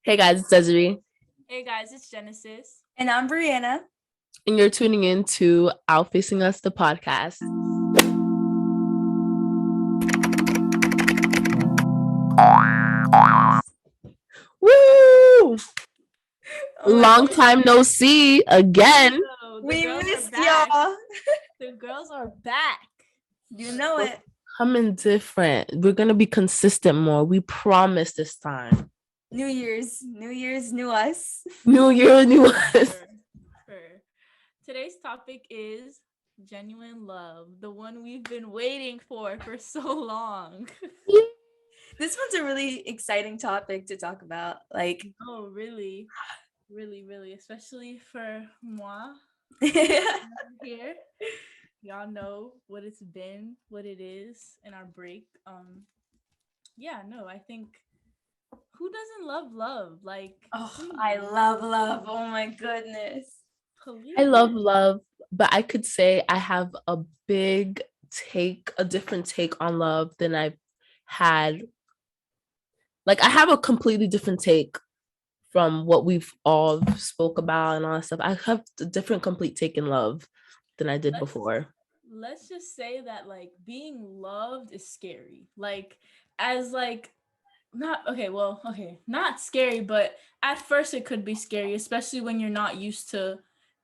Hey guys, it's Desiree, Hey guys, it's Genesis. And I'm Brianna. and you're tuning in to Outfacing Us, the podcast. Woo! Oh Long time no see again. We missed y'all. The girls are back. You know it. Coming different. We're gonna be consistent more. We promise this time. New Year's, new us. New year, new us. Sure. Today's topic is genuine love, the one we've been waiting for so long. This one's a really exciting topic to talk about. Oh, really, especially for moi here. Y'all know what it's been, what it is in our break. I think who doesn't love love? I love love. Oh my goodness. Please. I love love, but I could say I have a different take on love than I've had. Like, I have a completely different take from what we've all spoke about and all that stuff. I have a different complete take in love than I did before. Let's just say that being loved is scary. Not scary, but at first it could be scary, especially when you're not used to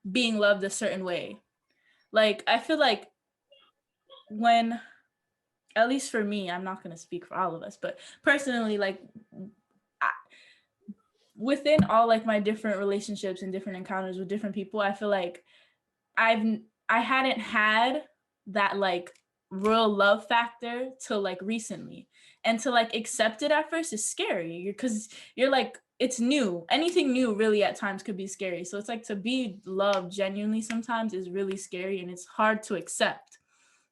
being loved a certain way. I feel like when, at least for me, I'm not going to speak for all of us, but personally, within all my different relationships and different encounters with different people, I feel like I hadn't had that real love factor till recently, and to accept it at first is scary because you're it's new. Anything new really at times could be scary. So it's to be loved genuinely sometimes is really scary, and it's hard to accept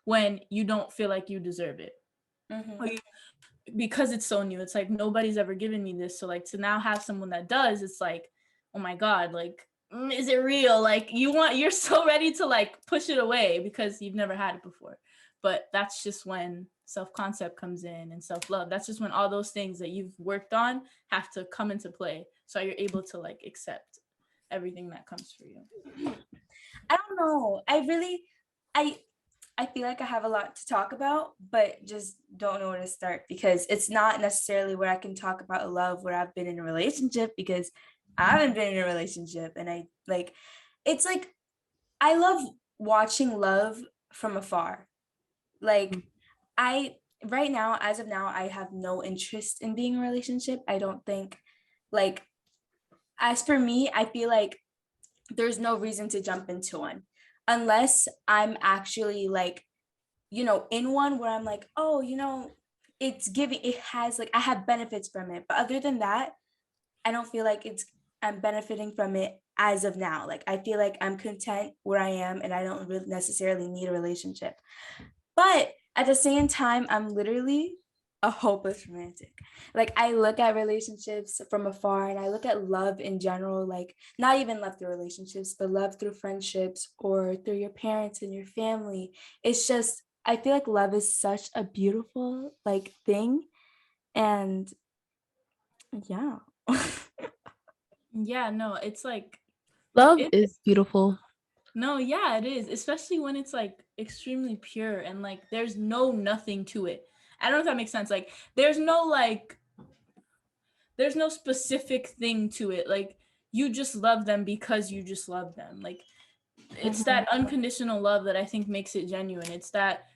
when you don't feel like you deserve it. Mm-hmm. Because it's so new. It's nobody's ever given me this. So to now have someone that does, it's oh my God, is it real? You're so ready to push it away because you've never had it before. But that's just when self-concept comes in and self-love. That's just when all those things that you've worked on have to come into play. So you're able to accept everything that comes for you. I don't know. I feel like I have a lot to talk about, but just don't know where to start because it's not necessarily where I can talk about love where I've been in a relationship, because I haven't been in a relationship. And I love watching love from afar. Right now, as of now, I have no interest in being in a relationship. I don't think, as for me, I feel like there's no reason to jump into one unless I'm actually in one where I'm I have benefits from it. But other than that, I don't feel like I'm benefiting from it as of now. I feel like I'm content where I am and I don't really necessarily need a relationship. But at the same time, I'm literally a hopeless romantic. I look at relationships from afar and I look at love in general, not even love through relationships, but love through friendships or through your parents and your family. It's just, I feel like love is such a beautiful thing. And yeah. Yeah, no, it's love is beautiful. No, yeah, it is, especially when it's extremely pure and there's nothing to it. I don't know if that makes sense. There's no specific thing to it. You just love them because you just love them. It's that unconditional love that I think makes it genuine. It's that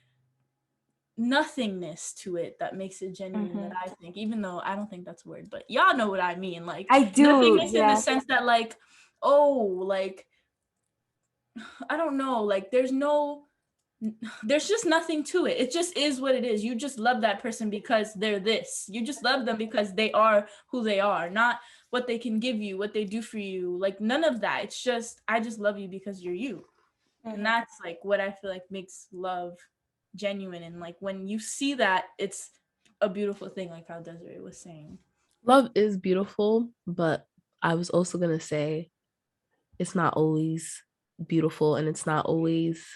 nothingness to it that makes it genuine, that I think, even though I don't think that's a word, but y'all know what I mean. I do. Nothingness, yeah. In the sense that I don't know, there's just nothing to it. It just is what it is. You just love that person because they're this. You just love them because they are who they are, not what they can give you, what they do for you. None of that. It's just, I just love you because you're you. And that's what I feel makes love genuine. And when you see that, it's a beautiful thing, like how Desiree was saying. Love is beautiful, but I was also gonna say it's not always beautiful and it's not always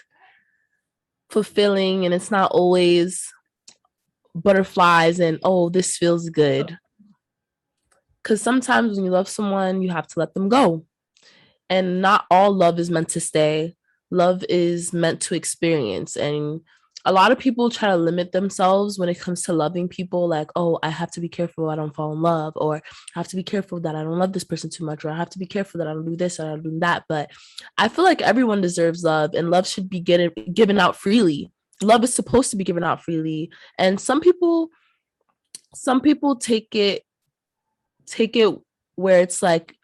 fulfilling and it's not always butterflies and oh, this feels good. Because sometimes when you love someone, you have to let them go. And not all love is meant to stay. Love is meant to experience. And a lot of people try to limit themselves when it comes to loving people, like, oh, I have to be careful I don't fall in love, or I have to be careful that I don't love this person too much, or I have to be careful that I don't do this or I don't do that. But I feel like everyone deserves love, and love should be given out freely. Love is supposed to be given out freely. And some people take it where it's like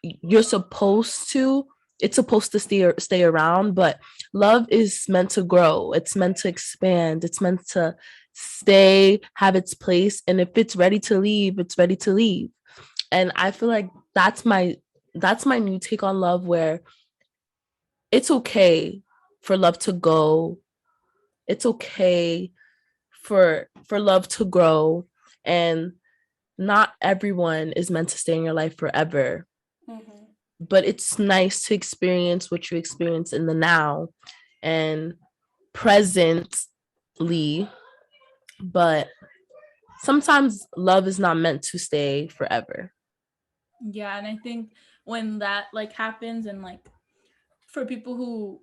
it's supposed to stay around, but love is meant to grow, it's meant to expand, it's meant to stay, have its place, and if it's ready to leave, it's ready to leave. And I feel like that's my new take on love, where it's okay for love to go, it's okay for love to grow, and not everyone is meant to stay in your life forever. Mm-hmm. But it's nice to experience what you experience in the now and presently. But sometimes love is not meant to stay forever. Yeah, and I think when that like happens, and like for people who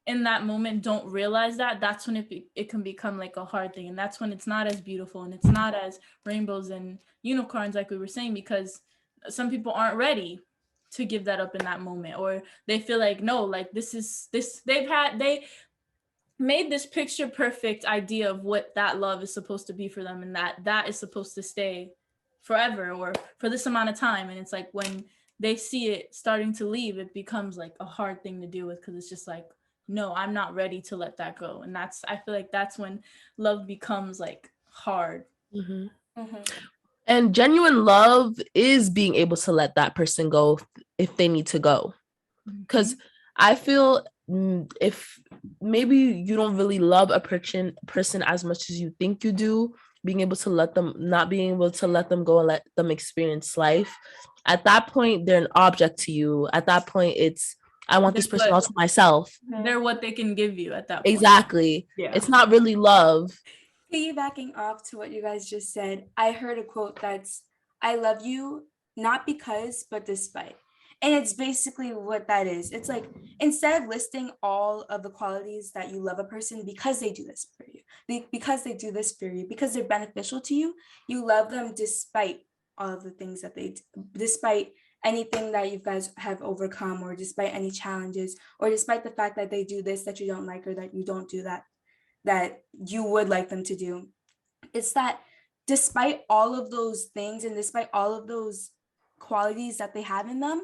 in that moment don't realize that, that's when it can become like a hard thing, and that's when it's not as beautiful and it's not as rainbows and unicorns like we were saying, because some people aren't ready to give that up in that moment, or they feel like, no, like this they made this picture perfect idea of what that love is supposed to be for them, and that is supposed to stay forever or for this amount of time. And it's like when they see it starting to leave, it becomes like a hard thing to deal with, because it's just like, no, I'm not ready to let that go. And I feel like that's when love becomes like hard. Mm-hmm. Mm-hmm. And genuine love is being able to let that person go if they need to go. Because I feel if maybe you don't really love a person as much as you think you do, not being able to let them go and let them experience life, at that point they're an object to you. At that point, it's, I want this person all to myself. They're what they can give you at that point. Exactly. Yeah. It's not really love. Piggybacking off to what you guys just said, I heard a quote that's, I love you not because, but despite. And it's basically what that is. It's like, instead of listing all of the qualities that you love a person because they do this for you, because they do this for you, because they're beneficial to you, you love them despite all of the things that they do, despite anything that you guys have overcome, or despite any challenges, or despite the fact that they do this that you don't like, or that you don't do that you would like them to do. It's that despite all of those things and despite all of those qualities that they have in them,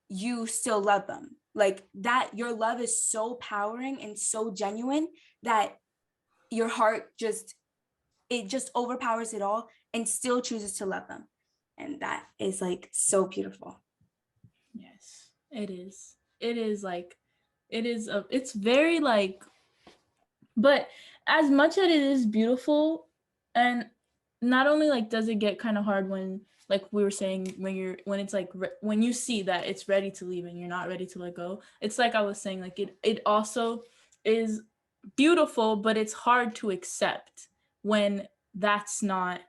you still love them. Like that, your love is so powering and so genuine that your heart just overpowers it all and still chooses to love them. And that is like so beautiful. Yes, it is. It is like, it's very like, but as much as it is beautiful, and not only like does it get kind of hard when, like we were saying, when it's like when you see that it's ready to leave and you're not ready to let go, it's like I was saying, like it also is beautiful, but it's hard to accept when that's not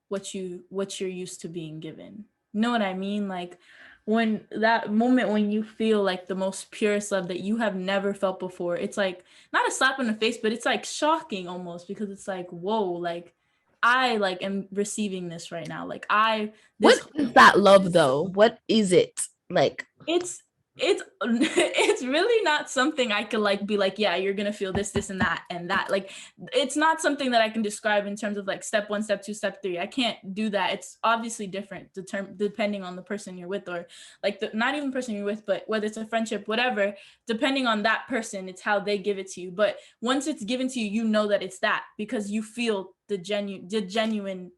what you're used to being given. You know what I mean? Like when that moment when you feel like the most purest love that you have never felt before, it's like not a slap in the face, but it's like shocking almost, because it's like, whoa, like I like am receiving this right now. Like What is that love though? What is it? Like, it's it's really not something I could like be like, yeah, you're gonna feel this and that. Like it's not something that I can describe in terms of like step 1, step 2, step 3. I can't do that. It's obviously different depending on the person you're with, or like not even person you're with, but whether it's a friendship, whatever, depending on that person, it's how they give it to you. But once it's given to you, you know that it's that, because you feel the genuineness,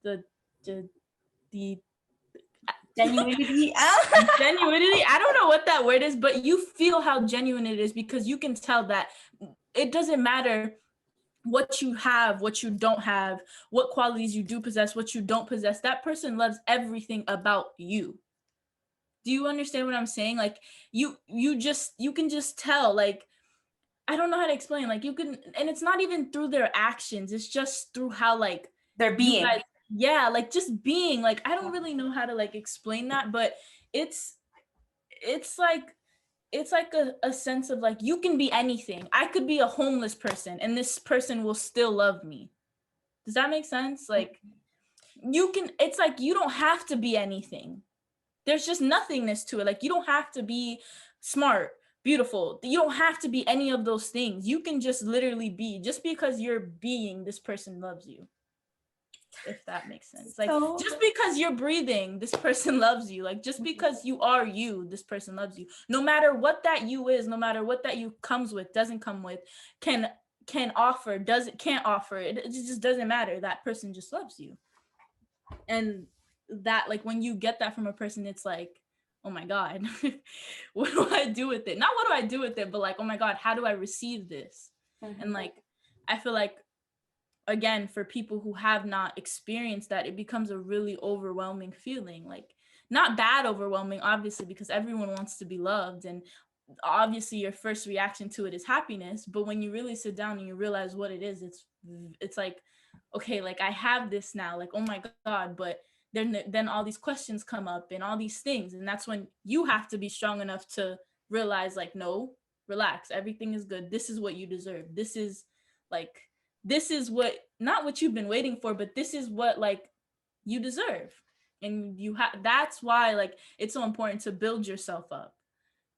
the Genuinity. genuinity, I don't know what that word is, but you feel how genuine it is, because you can tell that it doesn't matter what you have, what you don't have, what qualities you do possess, what you don't possess. That person loves everything about you. Do you understand what I'm saying? Like you can just tell. Like I don't know how to explain. Like you can, and it's not even through their actions, it's just through how like They're being. Yeah, like just being, like, I don't really know how to like explain that, but it's it's like it's like a sense of like you can be anything. I could be a homeless person and this person will still love me. Does that make sense? Like you can, it's like you don't have to be anything. There's just nothingness to it. Like you don't have to be smart, beautiful. You don't have to be any of those things. You can just literally be. Just because you're being, this person loves you. If that makes sense. Like So just because you're breathing, this person loves you. Like just because you are you, this person loves you. No matter what that you is, no matter what that you comes with, doesn't come with, can offer, can't offer. It just doesn't matter. That person just loves you. And that, like, when you get that from a person, it's like, oh my God, what do I do with it? Not what do I do with it, but like, oh my God, how do I receive this? And like, I feel like, again, for people who have not experienced that, it becomes a really overwhelming feeling. Like, not bad overwhelming, obviously, because everyone wants to be loved, and obviously your first reaction to it is happiness. But when you really sit down and you realize what it is, it's like, okay, like I have this now, like, oh my God, but then all these questions come up and all these things, and that's when you have to be strong enough to realize, like, no, relax, everything is good, this is what you deserve, this is like, this is what, not what you've been waiting for, but this is what like you deserve. And you have, that's why like it's so important to build yourself up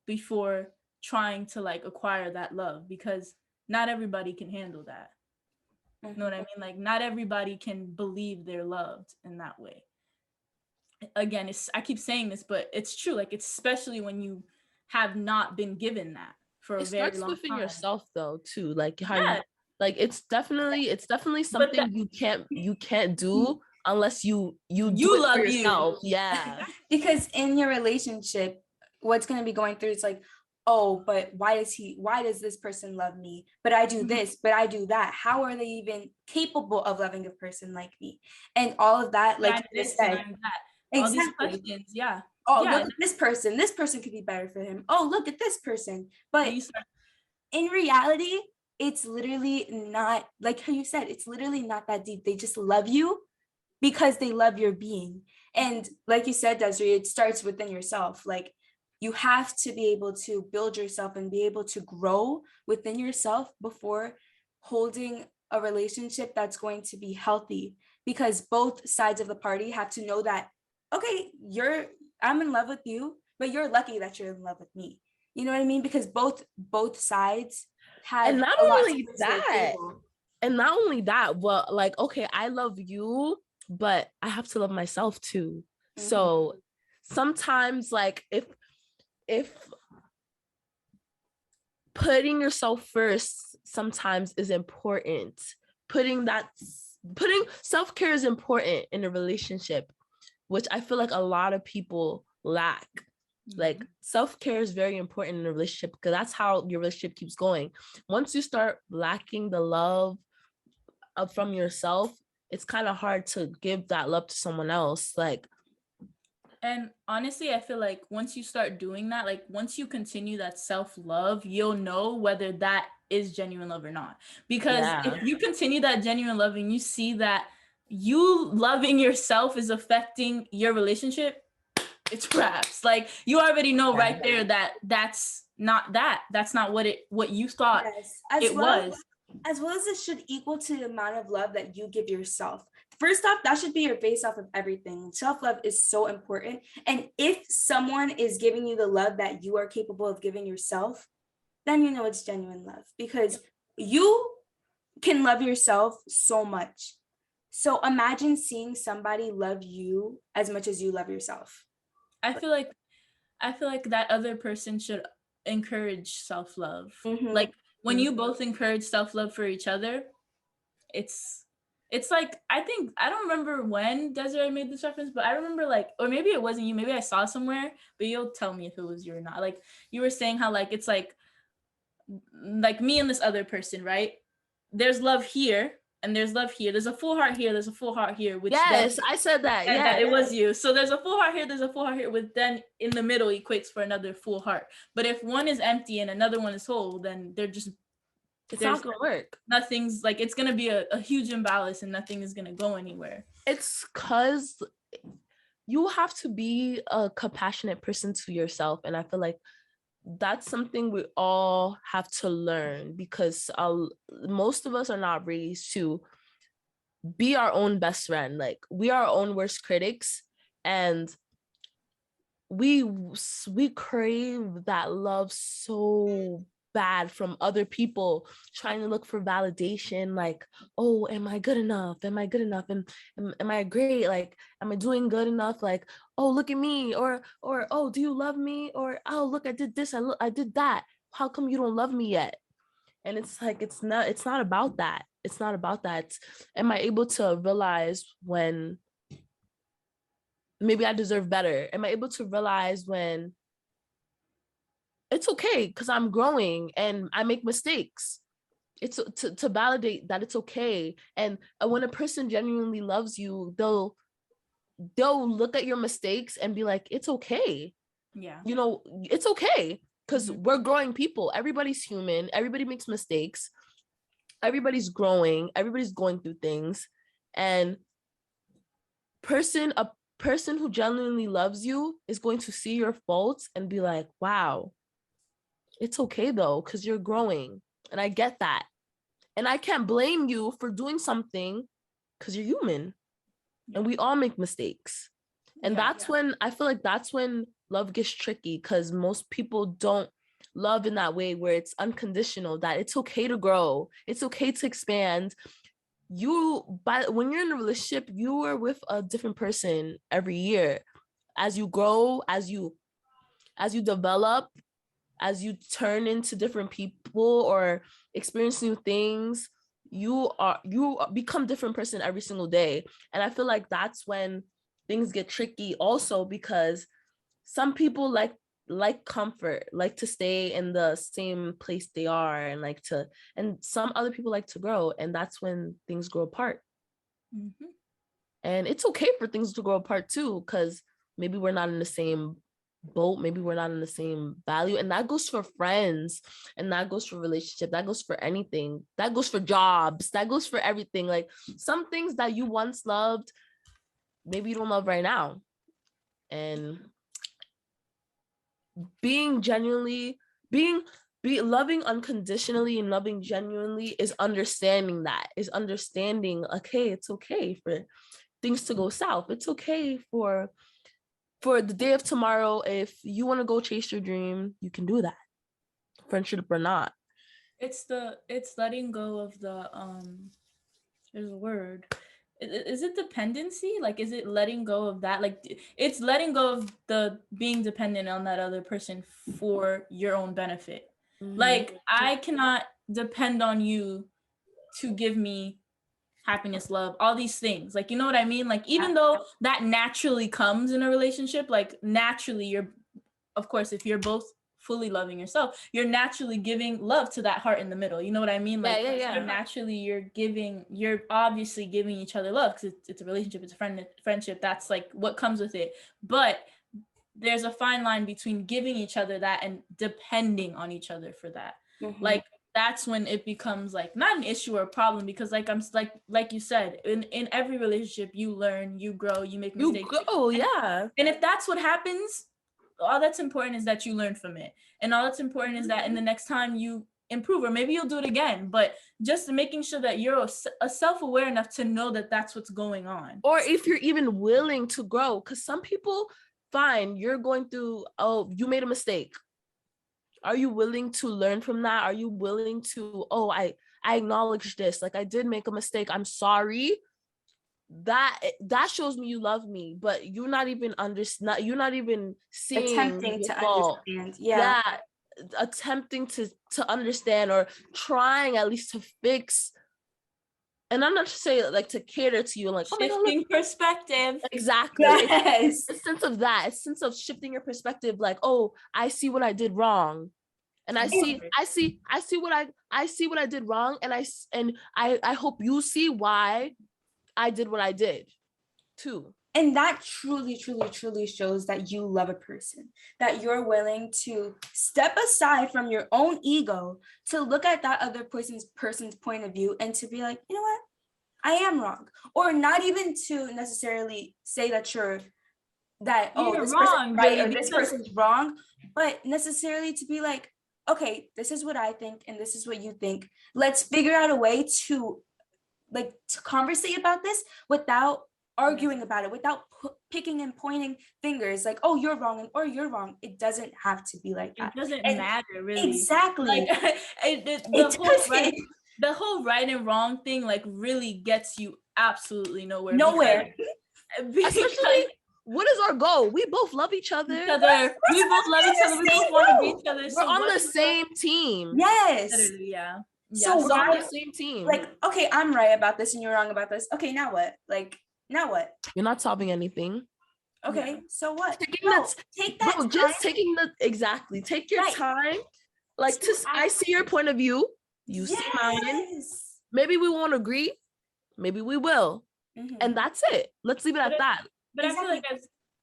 before trying to like acquire that love, because not everybody can handle that. You know what I mean? Like not everybody can believe they're loved in that way. Again, I keep saying this, but it's true. Like, it's especially when you have not been given that for a It very starts long within time. yourself though too, like how Yeah, you, like it's definitely but something you can't do unless you do you it for love you. yourself. Yeah. because in your relationship, what's going to be going through, it's like, oh, but why does this person love me? But I do this, but I do that. How are they even capable of loving a person like me? And all of that, like I'm you just this and said, I'm that. All these exactly. questions, yeah. Oh, Yeah. look at this person. This person could be better for him. Oh, look at this person. But You start, in reality, it's literally not, like how you said, it's literally not that deep. They just love you because they love your being. And like you said, Desiree, it starts within yourself. Like you have to be able to build yourself and be able to grow within yourself before holding a relationship that's going to be healthy, because both sides of the party have to know that, okay, I'm in love with you, but you're lucky that you're in love with me. You know what I mean? Because both sides have And not a lot to only bring to the that, table. well, like, okay, I love you, but I have to love myself too. So sometimes, like, if putting yourself first sometimes is important, putting self-care is important in a relationship, which I feel like a lot of people lack. Like self-care is very important in a relationship because that's how your relationship keeps going. Once you start lacking the love from yourself, it's kind of hard to give that love to someone else. Like, and honestly, I feel like once you start doing that, like once you continue that self-love, you'll know whether that is genuine love or not. Because yeah. if you continue that genuine love and you see that you loving yourself is affecting your relationship, it's wraps. Like you already know right there that that's not what you thought Yes, it was. as well as it should equal to the amount of love that you give yourself. First off, that should be your base off of everything. Self-love is so important. And if someone is giving you the love that you are capable of giving yourself, then you know it's genuine love, because you can love yourself so much. So imagine seeing somebody love you as much as you love yourself. I feel like that other person should encourage self-love. Like when you both encourage self-love for each other, it's like, I think, I don't remember when Desiree made this reference, but I remember like, or maybe it wasn't you, maybe I saw somewhere, but you'll tell me if it was you or not. Like you were saying how like it's like me and this other person, right? There's love here and there's love here. There's a full heart here. There's a full heart here. Which Yes, I said that. and Yeah, that it was you. So there's a full heart here. There's a full heart here. With then in the middle equates for another full heart. But if one is empty and another one is whole, then they're just It's not gonna work. Nothing's like, it's gonna be a huge imbalance and nothing is gonna go anywhere. It's because you have to be a compassionate person to yourself. And I feel like that's something we all have to learn, because most of us are not raised to be our own best friend. Like, we are our own worst critics, and we crave that love so bad from other people, trying to look for validation, like, oh, am I good enough, am I great, like, am I doing good enough, like, oh, look at me, or oh, do you love me, or oh, look, I did this, I did that, how come you don't love me yet? And it's like, it's not about that. It's not about that. Am I able to realize when maybe I deserve better? Am I able to realize when it's okay because I'm growing and I make mistakes? It's to validate that it's okay. And when a person genuinely loves you, they'll look at your mistakes and be like, it's okay. Yeah. You know, it's okay, because we're growing people. Everybody's human. Everybody makes mistakes. Everybody's growing. Everybody's going through things. And a person who genuinely loves you is going to see your faults and be like, wow, it's okay though, because you're growing. And I get that. And I can't blame you for doing something, because you're human. And we all make mistakes. And that's when I feel like that's when love gets tricky, because most people don't love in that way where it's unconditional, that it's okay to grow. It's okay to expand. When you're in a relationship, you are with a different person every year. As you grow, as you develop, as you turn into different people or experience new things, you become different person every single day. And I feel like that's when things get tricky also, because some people like comfort, like to stay in the same place they are, and some other people like to grow, and that's when things grow apart. And it's okay for things to grow apart too, because maybe we're not in the same boat, maybe we're not in the same value. And that goes for friends, and that goes for relationship, that goes for anything, that goes for jobs, that goes for everything. Like, some things that you once loved, maybe you don't love right now. And loving unconditionally and loving genuinely is understanding okay, it's okay for things to go south. It's okay for the day of tomorrow. If you want to go chase your dream, you can do that, friendship or not. It's letting go of the there's a word. Is it dependency? Like, is it letting go of that? Like, it's letting go of the being dependent on that other person for your own benefit. Like, I cannot depend on you to give me happiness, love, all these things. Like, you know what I mean? Like, even though that naturally comes in a relationship, like, naturally of course, if you're both fully loving yourself, you're naturally giving love to that heart in the middle. You know what I mean? Like, you're obviously giving each other love, because it's a relationship, it's a friendship. That's like what comes with it. But there's a fine line between giving each other that and depending on each other for that. Like, that's when it becomes like not an issue or a problem, because like you said, in every relationship, you learn, you grow, you make mistakes. And if that's what happens, all that's important is that you learn from it. And all that's important is that in the next time you improve, or maybe you'll do it again, but just making sure that you're self-aware enough to know that that's what's going on. Or if you're even willing to grow, because some people, fine, you're going through, oh, you made a mistake. Are you willing to learn from that? Are you willing to, oh, I acknowledge this, like, I did make a mistake, I'm sorry. That shows me you love me, but you're not even you're not even seeing attempting to fault. understand. Attempting to understand, or trying at least to fix. And I'm not just saying like to cater to you, like, shifting perspective. Exactly. Yes. A sense of that, a sense of shifting your perspective, like, oh, I see what I did wrong. And I see what I did wrong, and I hope you see why I did what I did too. And that truly, truly, truly shows that you love a person, that you're willing to step aside from your own ego to look at that other person's point of view and to be like, you know what, I am wrong. Or not even to necessarily say that you're this person's right or this person's wrong, but necessarily to be like, okay, this is what I think and this is what you think. Let's figure out a way to conversate about this without arguing about it, without picking and pointing fingers like, oh, you're wrong or you're wrong. It doesn't have to be like that. It doesn't matter, really. Exactly. The whole right and wrong thing like really gets you absolutely nowhere. Especially, what is our goal? We both love each other. We both love each other. We both want to be each other. We're on the same team. Yes. Literally, yeah. So we're on the same team. Like, okay, I'm right about this and you're wrong about this. Okay, now what? Like, now what? You're not solving anything. Okay, so what? Take your time. Like, I see your point of view. You see mine. Maybe we won't agree. Maybe we will. Mm-hmm. And that's it. Let's leave it at that. But I feel like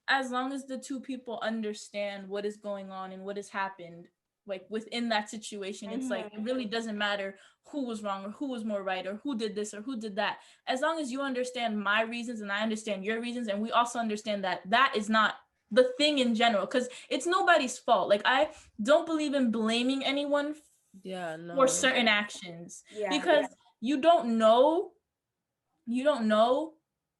as long as the two people understand what is going on and what has happened, like within that situation, it's like it really doesn't matter who was wrong or who was more right or who did this or who did that. As long as you understand my reasons and I understand your reasons, and we also understand that that is not the thing in general, because it's nobody's fault. Like, I don't believe in blaming anyone for certain actions, because you don't know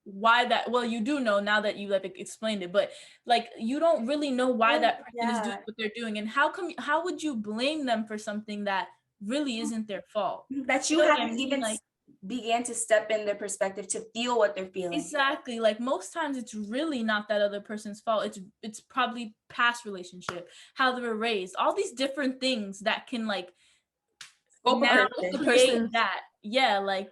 why that, well, you do know now that you like explained it, but like you don't really know why that person is doing what they're doing, and how would you blame them for something that really isn't their fault, that you haven't even began to step in their perspective to feel what they're feeling. Exactly. Like, most times it's really not that other person's fault. It's probably past relationship, how they were raised, all these different things that can like the person that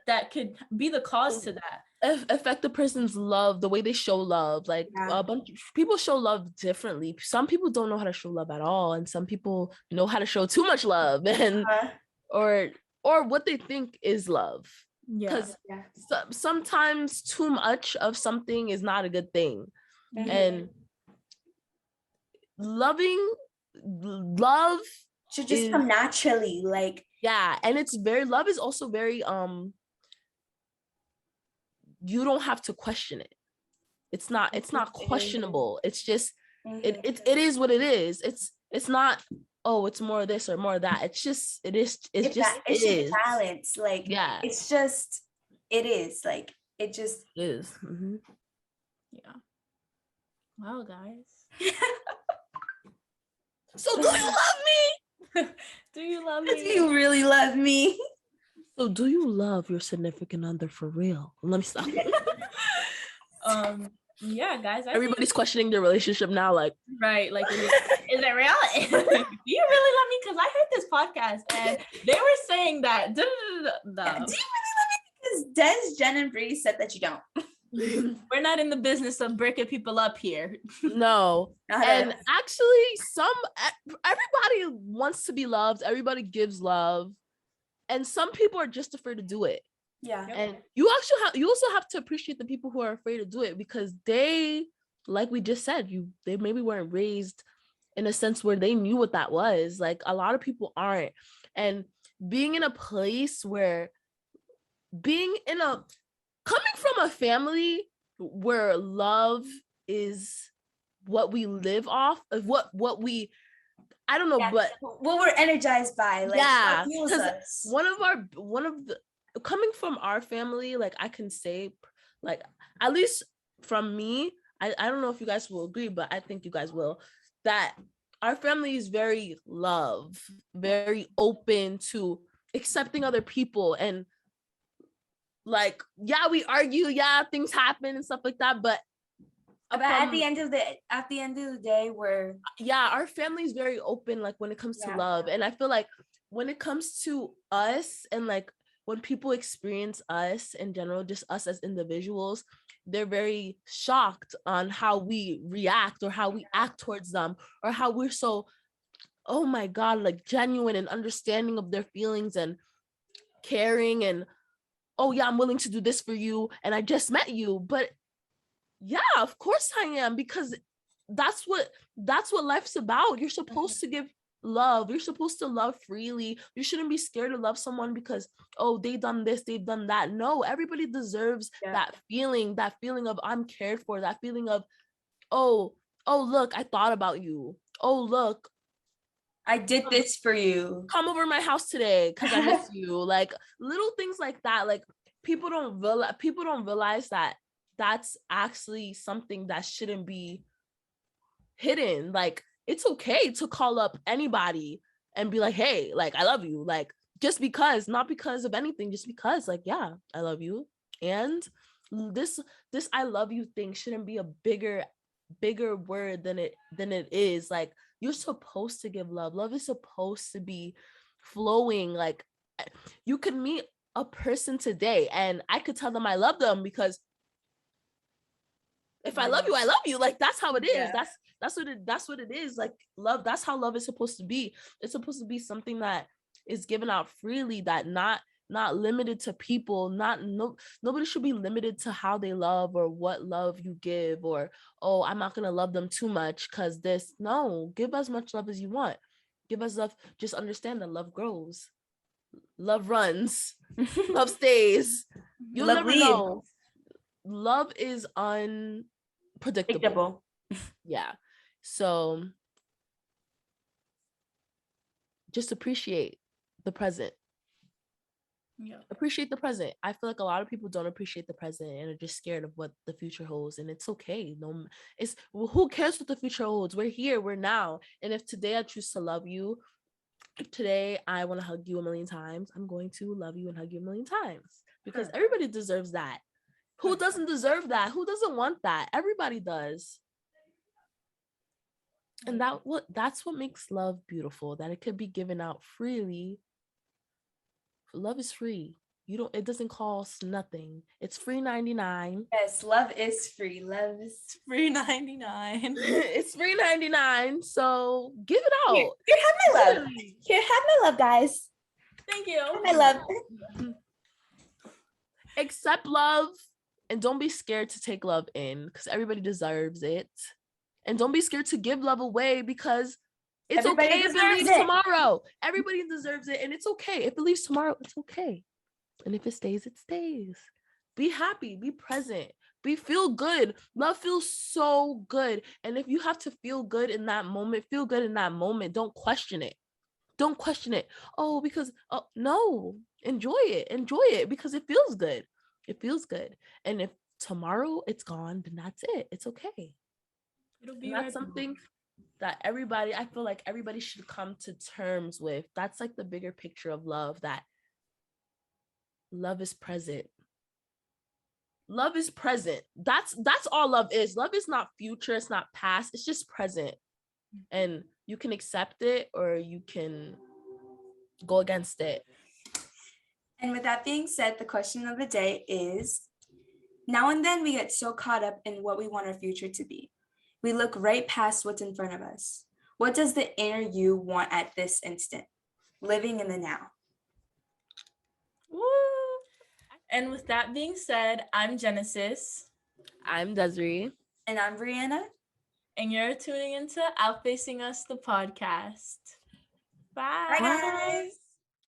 that could be the cause to that. Affect the person's love, the way they show love. Like, a bunch of people show love differently. Some people don't know how to show love at all, and some people know how to show too much love, and or what they think is love. Because sometimes too much of something is not a good thing. And love should just come naturally, like, and it's love is also very you don't have to question it. It's not questionable. It's just it is what it is. It's not, oh, it's more of this or more of that. It's just it is. It's just balance. Like, it's just it is. Like, it just is. Mm-hmm. Yeah. Wow, guys. So do you love me? Do you love me? Do you really love me? So do you love your significant other for real? Let me stop. Yeah, guys. Everybody's questioning their relationship now, like, right, like, is it real? Do you really love me? Because I heard this podcast and they were saying that. Do you really love me? Because Des, Jen, and Bree said that you don't. We're not in the business of breaking people up here. No. And actually, everybody wants to be loved. Everybody gives love. And some people are just afraid to do it. Yeah. And you also have to appreciate the people who are afraid to do it, because they, like we just said, they maybe weren't raised in a sense where they knew what that was. Like, a lot of people aren't. And being in a place where coming from a family where love is what we live off of, what we, I don't know, but what we're energized by, like, because one of the coming from our family, like, I can say, like, at least from me, I don't know if you guys will agree, but I think you guys will, that our family is very very open to accepting other people, and like, we argue, things happen and stuff like that, but at the end of the day, we're our family is very open, like, when it comes to love. And I feel like when it comes to us, and like when people experience us in general, just us as individuals, they're very shocked on how we react or how we act towards them, or how we're so, oh my God, like, genuine and understanding of their feelings and caring, and, oh yeah, I'm willing to do this for you, and I just met you. But Yeah, of course I am, because that's what life's about. You're supposed to give love. You're supposed to love freely. You shouldn't be scared to love someone because, oh, they done this, they've done that. No, everybody deserves that feeling of I'm cared for, that feeling of, oh, look, I thought about you. Oh, look, I did this for you. come over my house today because I miss you. Like little things like that. Like people don't realize that that's actually something that shouldn't be hidden. Like it's okay to call up anybody and be like, hey, like I love you. Like just because, not because of anything, just because, like, yeah, I love you. And this I love you thing shouldn't be a bigger word than it is. Like you're supposed to give love. Love is supposed to be flowing. Like you could meet a person today and I could tell them I love them, because if I love you, I love you. Like that's how it is. Yeah. That's what it is. Like love, that's how love is supposed to be. It's supposed to be something that is given out freely, that not limited to people. Nobody should be limited to how they love or what love you give, or, oh, I'm not gonna love them too much because this. No, give as much love as you want. Give us love. Just understand that love grows, love runs, love stays. You'll Love never leaves. know. Love is unpredictable. Yeah. So just appreciate the present. Yeah. Appreciate the present. I feel like a lot of people don't appreciate the present and are just scared of what the future holds. And it's okay. No, it's, well, who cares what the future holds? We're here, we're now. And if today I choose to love you, if today I want to hug you a million times, I'm going to love you and hug you a million times, because everybody deserves that. Who doesn't deserve that? Who doesn't want that? Everybody does. And that's what makes love beautiful, that it could be given out freely. Love is free. It doesn't cost nothing. It's free 99. Yes, love is free. Love is Free 99. It's free 99. So give it out. Here, have my love. Here, have my love, guys. Thank you. Have my love. Accept love and don't be scared to take love in, because everybody deserves it. And don't be scared to give love away, because it's Everybody okay if it deserves leaves it. tomorrow. Everybody deserves it. And it's okay. If it leaves tomorrow, it's okay. And if it stays, it stays. Be happy. Be present. Feel good. Love feels so good. And if you have to feel good in that moment, feel good in that moment. Don't question it. Don't question it. Oh, because, oh, no. Enjoy it. Enjoy it, because it feels good. It feels good. And if tomorrow it's gone, then that's it. It's okay. It'll be That's something that I feel like everybody should come to terms with. That's like the bigger picture of love, that love is present. Love is present. That's all love is. Love is not future, it's not past, it's just present. And you can accept it or you can go against it. And with that being said, the question of the day is, now and then we get so caught up in what we want our future to be. We look right past what's in front of us. What does the inner you want at this instant? Living in the now. Woo! And with that being said, I'm Genesis. I'm Desiree. And I'm Brianna. And you're tuning into Outfacing Us, the podcast. Bye. Bye, guys.